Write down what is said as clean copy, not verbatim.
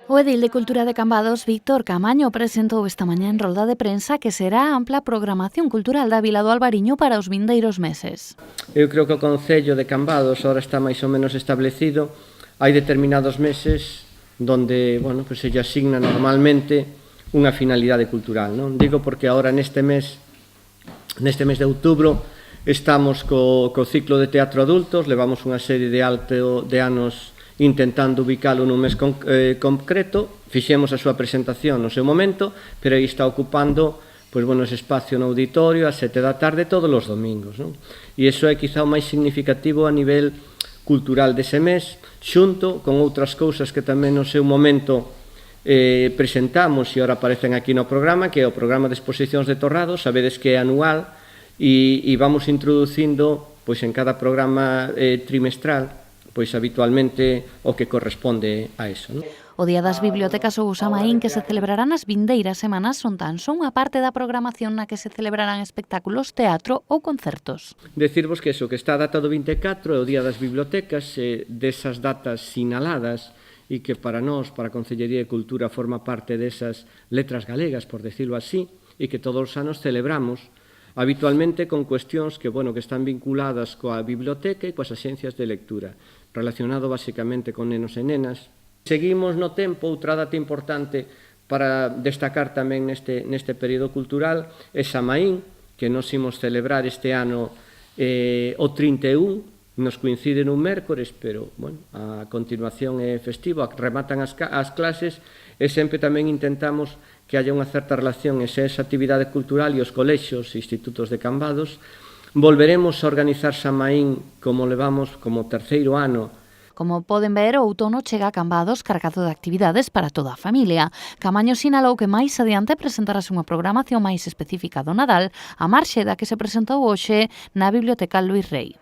O edil de Cultura de Cambados, Víctor Camaño, presentou esta mañá en rolda de prensa que será ampla programación cultural da Vila do Albariño para os vindeiros meses. Eu creo que o Concello de Cambados ahora está máis ou menos establecido. Hai determinados meses donde, pues se lle asigna normalmente unha finalidade cultural, non? Digo porque agora neste mes de outubro estamos co ciclo de teatro adultos, levamos unha serie de anos intentando ubicalo nun mes concreto, fixemos a súa presentación no seu momento, pero aí está ocupando ese espacio no auditorio ás 7 da tarde todos os domingos, non? E iso é quizá o máis significativo a nivel cultural dese mes, xunto con outras cousas que tamén no seu momento presentamos e ora aparecen aquí no programa, que é o programa de exposicións de Torrado, sabedes que é anual, e vamos introducindo en cada programa trimestral habitualmente o que corresponde a eso, non? O Día das Bibliotecas ou Samaín, que se celebrará nas vindeiras semanas, son tan só unha parte da programación na que se celebrarán espectáculos, teatro ou concertos. Decirvos que eso, que está a data do 24 é o Día das Bibliotecas, desas datas sinaladas, e que para nós, para a Concellería de Cultura, forma parte desas letras galegas, por decirlo así, e que todos os anos celebramos, habitualmente con cuestións que están vinculadas coa biblioteca e coas axencias de lectura, relacionado basicamente con nenos e nenas. Seguimos no tempo, outra data importante para destacar tamén neste período cultural é Samaín, que nos imos celebrar este ano o 31, nos coincide nun mércores, pero a continuación é festivo, rematan as clases e sempre tamén intentamos que haya unha certa relación esa actividade cultural e os colexios e institutos de Cambados. Volveremos a organizar Samaín como levamos como terceiro ano. Como poden ver, o outono chega a Cambados cargado de actividades para toda a familia. Camaño sinalou que máis adiante presentarase unha programación máis específica do Nadal, a marxe da que se presentou hoxe na Biblioteca Luís Rei.